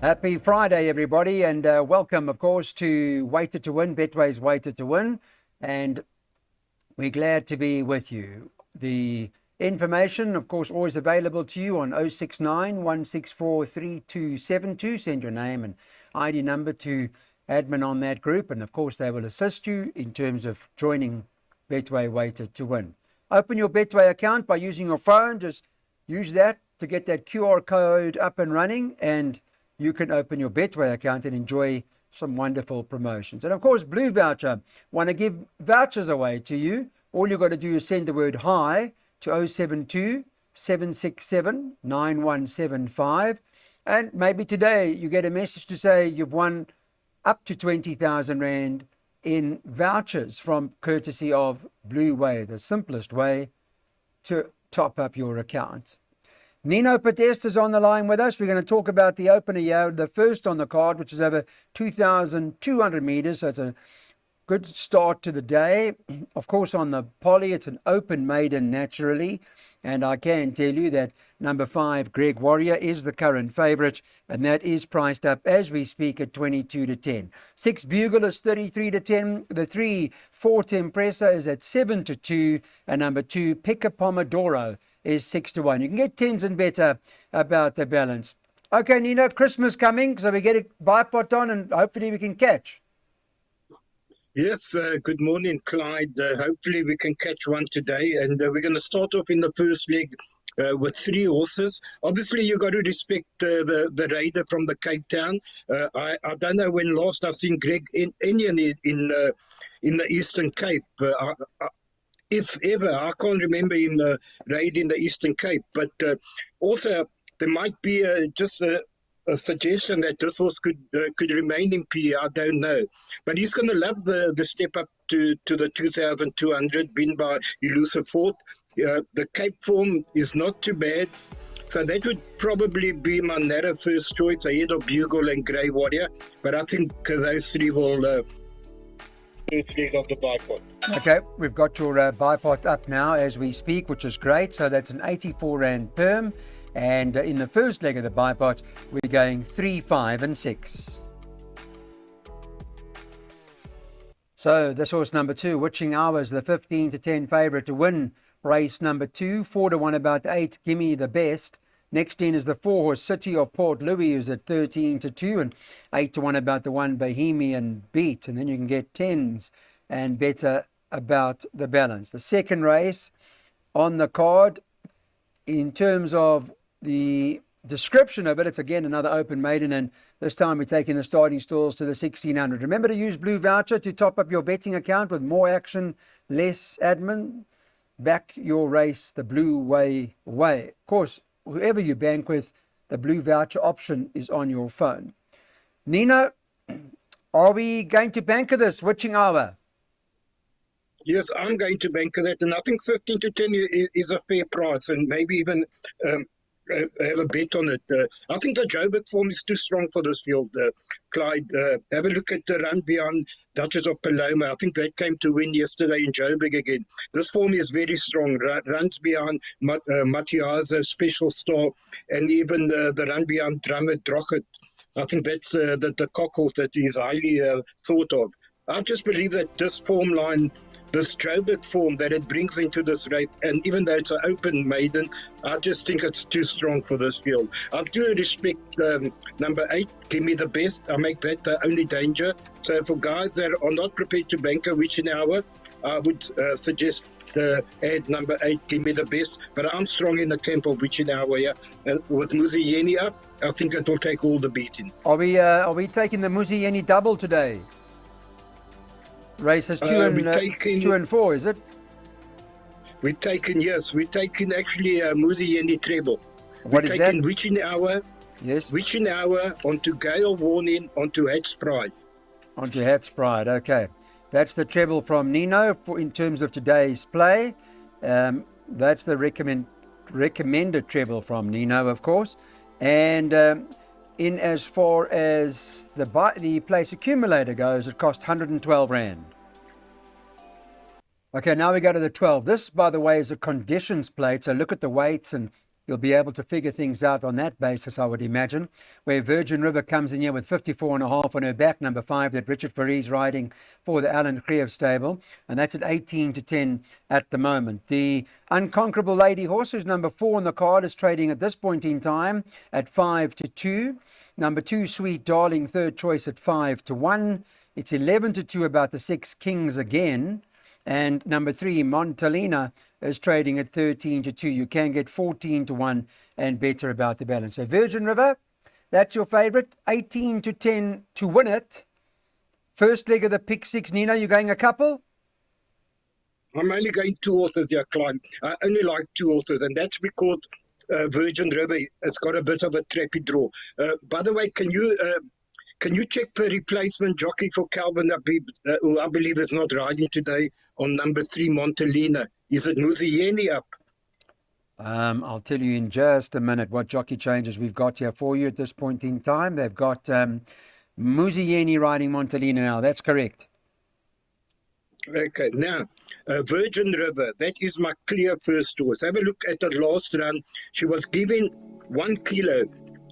Happy Friday, everybody, and welcome, of course, to Weighted to Win, Betway's Weighted to Win, and we're glad to be with you. The information, of course, always available to you on 069 164 3272. Send your name and ID number to admin on that group, and of course, they will assist you in terms of joining Betway Weighted to Win. Open your Betway account by using your phone. Just use that to get that QR code up and running, and you can open your Betway account and enjoy some wonderful promotions. And of course, Blue Voucher want to give vouchers away to you. All you've got to do is send the word hi to 072 767 9175. And maybe today you get a message to say you've won up to 20,000 Rand in vouchers from courtesy of Blue Way, the simplest way to top up your account. Nino Podesta is on the line with us. We're going to talk about the opener here, the first on the card, which is over 2,200 meters. So it's a good start to the day. Of course, on the poly, it's an open maiden naturally. And I can tell you that number 5, Greg Warrior, is the current favorite. And that is priced up as we speak at 22 to 10. 6, Bugle is 33 to 10. The 3, Fort Impressa is at 7 to 2. And number 2, Pica Pomodoro, is 6 to 1. You can get 10s and better about the balance. Okay, Nino, Christmas coming, so we get a bipod on and hopefully we can catch. Yes, good morning, Clyde. Hopefully we can catch one today. And we're going to start off in the first leg with 3 horses. Obviously, you got to respect the raider from the Cape Town. I don't know when last I've seen Greg Enyen in the Eastern Cape. If ever, I can't remember him raiding the Eastern Cape. But also, there might be just a suggestion that this horse could remain in PE. I don't know. But he's going to love the step up to the 2,200, been by Elusive Fort. The Cape form is not too bad. So that would probably be my narrow first choice ahead of Bugle and Grey Warrior. But I think those 3 will... first leg of the bipod. Okay, we've got your bipod up now as we speak, which is great. So that's an 84 Rand perm. And in the first leg of the bipod, we're going 3, 5, and 6. So this horse number 2, Witching Hours, the 15 to 10 favourite to win race number 2. 4 to 1 about 8, Gimme the Best. Next in is the 4 horse City of Port Louis, who's at 13 to 2, and 8 to 1 about the 1 Bohemian Beat. And then you can get 10s and better about the balance. The second race on the card, in terms of the description of it, it's again another open maiden, and this time we're taking the starting stalls to the 1,600. Remember to use Blue Voucher to top up your betting account with more action, less admin. Back your race the Blue Way. Of course, whoever you bank with, the Blue Voucher option is on your phone. Nino, are we going to banker this Witching Hour? Yes, I'm going to bank that, and I think 15 to 10 is a fair price, and maybe even have a bet on it. I think the Joburg form is too strong for this field, Clyde. Have a look at the run beyond Duchess of Paloma. I think that came to win yesterday in Joburg again. This form is very strong. Runs beyond Matiaza, Special Star, and even the run beyond Drummer Drocket. I think that's the cockles that is highly thought of. I just believe that this form line, this Joburg form that it brings into this race, and even though it's an open maiden, I just think it's too strong for this field. I do respect number 8, Give Me the Best. I make that the only danger. So for guys that are not prepared to bank a Witching Hour, I would suggest add number 8, Give Me the Best. But I'm strong in the camp of Witching Hour here. With Muzieni up, I think it will take all the beating. Are we taking the Muzieni double today? Races 2 and 4, is it? We're taking actually Muzieni treble. What is that? Witching Hour. Yes. Witching Hour onto Gale Warning onto Hat's Pride. Onto Hat's Pride, okay. That's the treble from Nino in terms of today's play. That's the recommended treble from Nino, of course. And in as far as the place accumulator goes, it cost 112 Rand. Okay, now we go to the 12. This, by the way, is a conditions plate. So look at the weights and you'll be able to figure things out on that basis, I would imagine. Where Virgin River comes in here with 54.5 on her back, number 5, that Richard Faris riding for the Alan Krief stable, and that's at 18-10 at the moment. The Unconquerable Lady horse, who's number 4 on the card, is trading at this point in time at 5-2. Number 2, Sweet Darling, third choice at 5-1. It's 11-2 about the 6 Kings again. And number 3, Montalina, is trading at 13-2. You can get 14-1 and better about the balance. So Virgin River, that's your favourite, 18-10 to win it. First leg of the pick 6. Nino, you going a couple? I'm only going 2 horses here, Clive. I only like 2 horses, and that's because Virgin River, it's got a bit of a trappy draw. By the way, can you check the replacement jockey for Calvin Habib, who I believe is not riding today, on number 3, Montalina? Is it Muzieni up? I'll tell you in just a minute what jockey changes we've got here for you at this point in time. They've got Muzieni riding Montalina now. That's correct. Okay, now, Virgin River, that is my clear first horse. Have a look at the last run. She was given 1 kilo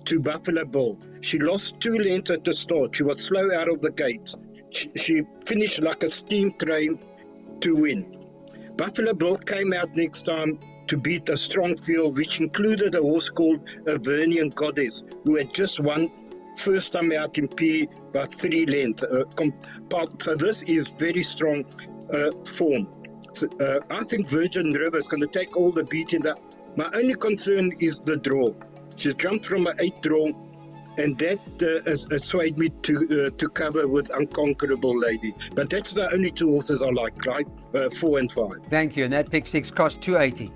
to Buffalo Bill. She lost 2 lengths at the start. She was slow out of the gates. She finished like a steam train to win. Buffalo Bill came out next time to beat a strong field, which included a horse called Avernian Goddess, who had just won first time out in P by 3 lengths. So this is very strong form. So, I think Virgin River is going to take all the beating. My only concern is the draw. She's jumped from an 8 draw, and that has swayed me to cover with Unconquerable Lady. But that's the only 2 horses I like, right? 4 and 5. Thank you. And that pick 6 cost 280.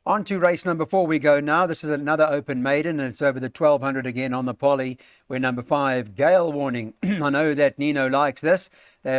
On to race number 4 we go now. This is another open maiden, and it's over the 1200 again on the Polly, where number 5, Gale Warning. I know that Nino likes this.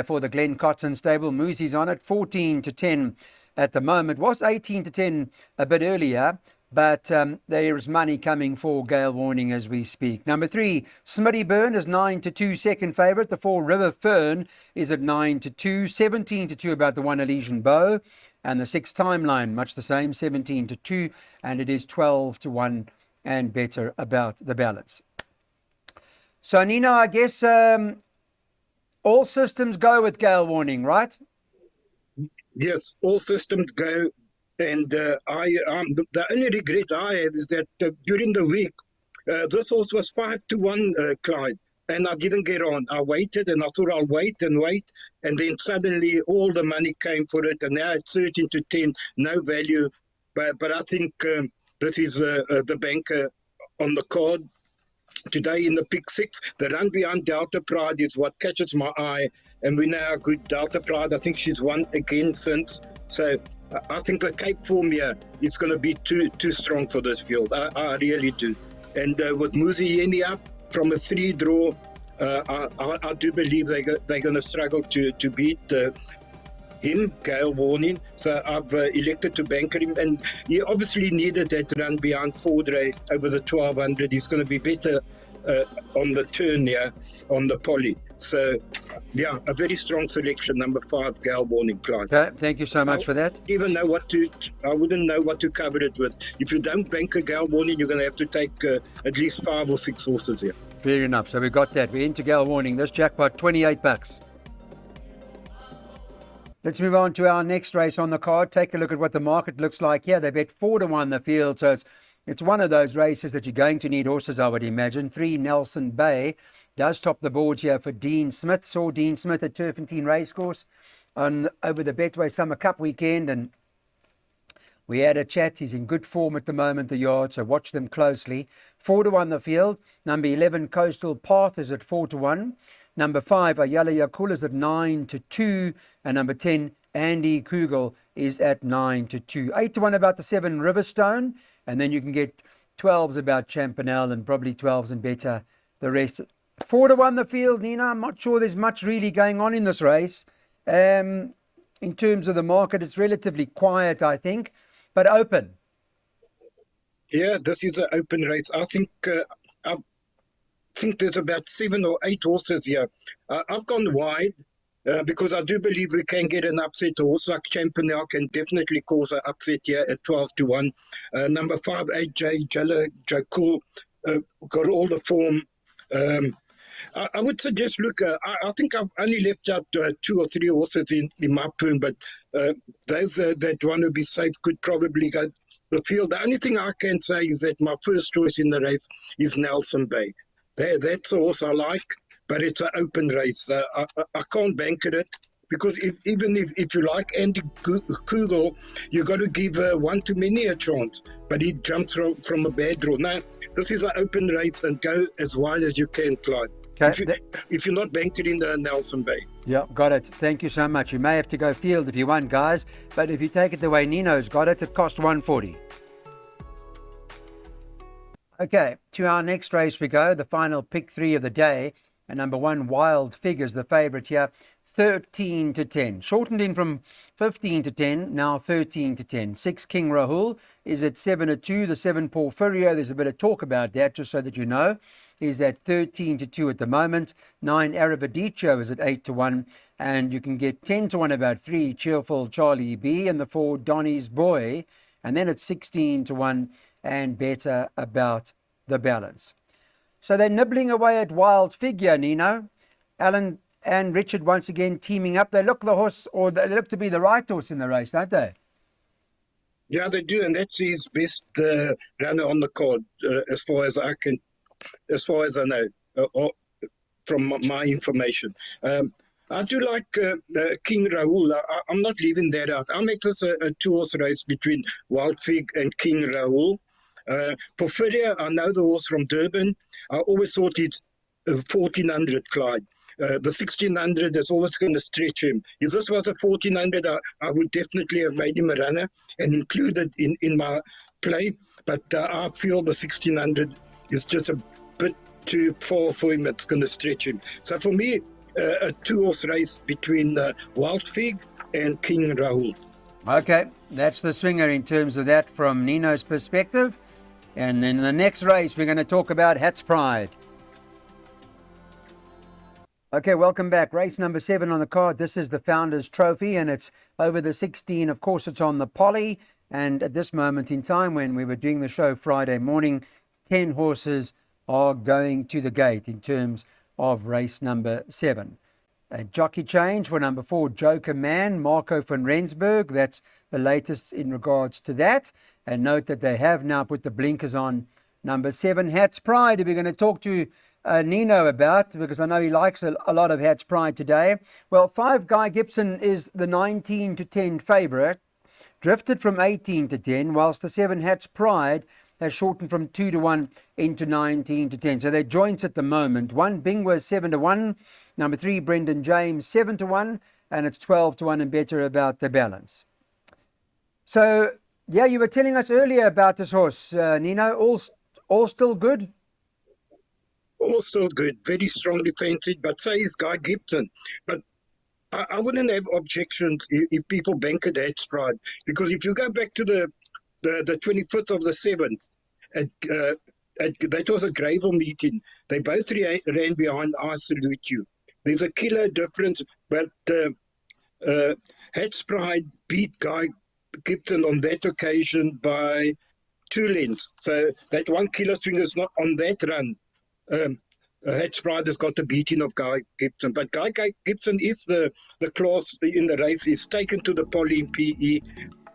For the Glen Cotton stable, Moosey's on it, 14-10 at the moment. Was 18-10 a bit earlier, but there is money coming for Gale Warning as we speak. Number 3, Smitty Burn is 9-2, second favourite. The 4, River Fern is at 9-2, 17-2 about the 1, Elysian Bow. And the 6, Timeline, much the same, 17-2, and it is 12-1 and better about the balance. So, Nino, I guess all systems go with Gale Warning, right? Yes, all systems go. And the only regret I have is that during the week, this horse was 5-1, Clyde, and I didn't get on. I waited, and I thought I'll wait, and then suddenly all the money came for it, and now it's 13-10, no value. But I think this is the banker on the card today in the pick 6. The run behind Delta Pride is what catches my eye, and we know how good Delta Pride. I think she's won again since. So I think the Cape form here is going to be too strong for this field. I really do. And with Muzieni up from a 3 draw, I do believe they're going to struggle to beat him, Gale Warning. So I've elected to banker him. And he obviously needed that run behind Fordray over the 1200. He's going to be better on the turn here on the Polly. So, yeah, a very strong selection, number 5, Gale Warning, Clyde. Okay, thank you so much for that. I wouldn't know what to cover it with. If you don't bank a Gale Warning, you're going to have to take at least 5 or 6 horses here. Fair enough. So we got that. We're into Gale Warning. This jackpot, $28. Let's move on to our next race on the card. Take a look at what the market looks like here. They bet 4-1 the field, so it's one of those races that you're going to need horses, I would imagine. 3, Nelson Bay, does top the board here for Dean Smith. Saw Dean Smith at Turfentine Racecourse over the Betway Summer Cup weekend, and we had a chat. He's in good form at the moment, the yard, so watch them closely. 4-1 the field. Number 11, Coastal Path, is at 4-1. Number 5, Ayala Yakul, is at 9-2. And number 10, Andy Kugel, is at 9-2. 8-1 about the 7, Riverstone. And then you can get 12s about Champanel and probably 12s and better the rest. 4-1 the field, Nina. I'm not sure there's much really going on in this race. In terms of the market, it's relatively quiet, I think, but open. Yeah, this is an open race. I think there's about 7 or 8 horses here. I've gone wide. because I do believe we can get an upset. A horse like Championel can definitely cause an upset here at 12-1. Number 5, 8J Jakul, got all the form. I would suggest, look, I think I've only left out 2 or 3 horses in my pool, but those that want to be safe could probably go the field. The only thing I can say is that my first choice in the race is Nelson Bay. That's a horse I like, but it's an open race. I can't bank it because even if you like Andy Kugel, you got to give one too many a chance. But he jumps from a bad draw. No, this is an open race and go as wide as you can, Clyde. Okay. If you're not banking in the Nelson Bay. Yeah, got it. Thank you so much. You may have to go field if you want, guys. But if you take it the way Nino's got it, it cost 140. Okay, to our next race we go. The final pick 3 of the day. And number 1, Wild Figures, the favourite here. 13-10. Shortened in from 15-10, now 13-10. 6 King Rahul is at 7-2. The 7 Porfirio, there's a bit of talk about that, just so that you know, is at 13-2 at the moment. 9 Aravadicho is at 8-1. And you can get 10-1 about 3 Cheerful Charlie B and the 4 Donny's Boy. And then it's 16-1 and better about the balance. So they're nibbling away at Wild Figure, Nino. Alan and Richard once again teaming up. They look the horse, or they look to be the right horse in the race, don't they? Yeah, they do, and that's his best runner on the card, as far as I know, from my information. I do like King Rahul. I'm not leaving that out. I'll make this a 2-horse race between Wild Fig and King Rahul. Porfirio, I know the horse from Durban. I always thought it's 1400, Clyde. The 1600 is always going to stretch him. If this was a 1400, I would definitely have made him a runner and included in my play. But I feel the 1600 is just a bit too far for him. It's going to stretch him. So for me, a 2-horse race between Wild Fig and King Rahul. Okay, that's the swinger in terms of that from Nino's perspective. And in the next race, we're going to talk about Hat's Pride. Okay, welcome back. Race number 7 on the card. This is the Founders Trophy, and it's over the 16. Of course, it's on the Poly. And at this moment in time, when we were doing the show Friday morning, 10 horses are going to the gate in terms of race number 7. A jockey change for number 4, Joker Man, Marco van Rensburg. That's the latest in regards to that. And note that they have now put the blinkers on number 7, Hat's Pride, who we're going to talk to Nino about, because I know he likes a lot of Hat's Pride today. Well, 5 Guy Gibson is the 19-10 favourite, drifted from 18-10, whilst the 7 Hat's Pride has shortened from 2-1 into 19-10. So they're joints at the moment. 1 Bingwa 7-1, number 3 Brendan James 7-1, and it's 12-1 and better about the balance. So yeah, you were telling us earlier about this horse, Nino. All still good? All still good, very strongly fancied, but so is Guy Gibson. But I wouldn't have objections if people bank at Hat's Pride, because if you go back to the 25th of the 7th, that was a Gravel meeting. They both ran behind I Salute You. There's a killer difference, but Hat's Pride beat Guy Gibson on that occasion by 2 lengths. So that 1 kilo swing is not on that run. Hat's Pride has got the beating of Guy Gibson, but Guy Gibson is the class in the race. He's taken to the Poly in PE.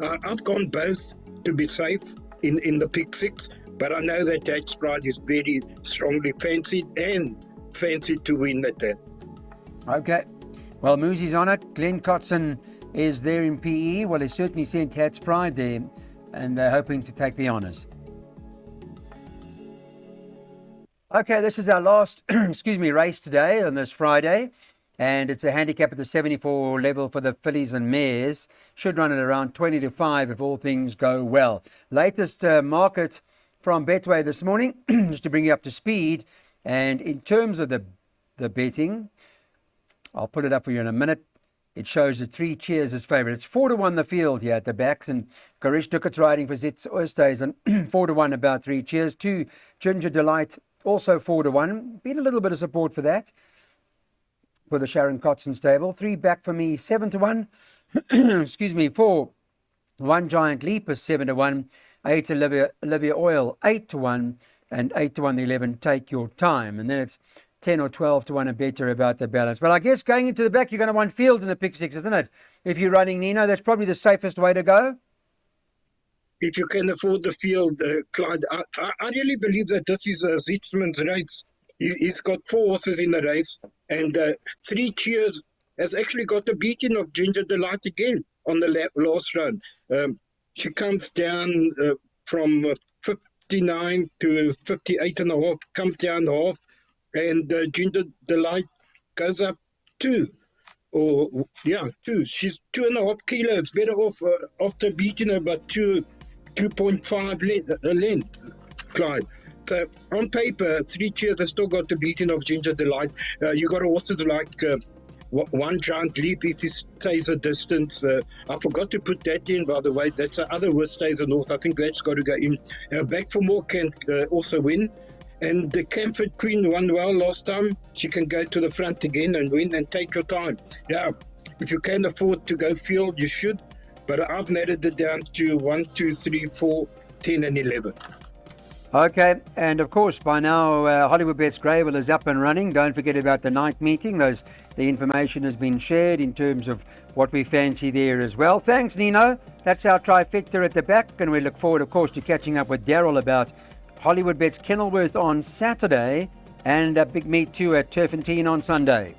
I've gone both to be safe in the pick 6, but I know that Hat's Pride is very strongly fancied and fancied to win at that. Okay, well, Moosey's on it. Glenn Cotson is there in PE. Well, he certainly sent Hat's Pride there, and they're hoping to take the honours. Okay, this is our last race today on this Friday, and it's a handicap at the 74 level for the fillies and mares. Should run at around 20-5 if all things go well. Latest market from Betway this morning, just to bring you up to speed. And in terms of the betting, I'll put it up for you in a minute. It shows that 3 Cheers is favourite. It's 4-1 the field here at the backs, and Garish Dukat's riding for Zitz Oosthuizen, and 4-1 about 3 Cheers. 2 Ginger Delight, also 4-1. Been a little bit of support for that. for the Sharon Kotson stable. 3 Back for Me, 7-1. Excuse me, 4 One Giant Leap is 7-1. 8 Olivia Oil, 8-1. And 8-1 the 11 Take Your Time. And then it's 10 or 12-1 and better about the balance. But I guess going into the back, you're going to want field in the pick six, isn't it? If you're running Nino, that's probably the safest way to go. If you can afford the field, Clyde, I really believe that this is Zietsman's race. He's got 4 horses in the race, and 3 Cheers has actually got the beating of Ginger Delight again on the last run. She comes down from 59 to 58.5, comes down half, and Ginger Delight goes up 2. She's 2.5 kilos better off after beating her by 2.5 length, Clyde. So on paper, 3 Cheers has still got the beating of Ginger Delight. You got horses like One Giant Leap if he stays a distance. I forgot to put that in, by the way. That's the other horse stays a north. I think that's got to go in. Back for More can also win. And the Camford Queen won well last time. She can go to the front again and win, and Take Your Time. Yeah, if you can afford to go field, you should. But I've narrowed it down to 1, 2, 3, 4, 10 and 11. Okay, and of course by now Hollywood Bets Greyville is up and running. Don't forget about the night meeting. The information has been shared in terms of what we fancy there as well. Thanks, Nino. That's our trifecta at the back, and we look forward, of course, to catching up with Daryl about Hollywood Bets Kenilworth on Saturday and a big meet too at Turfentine on Sunday.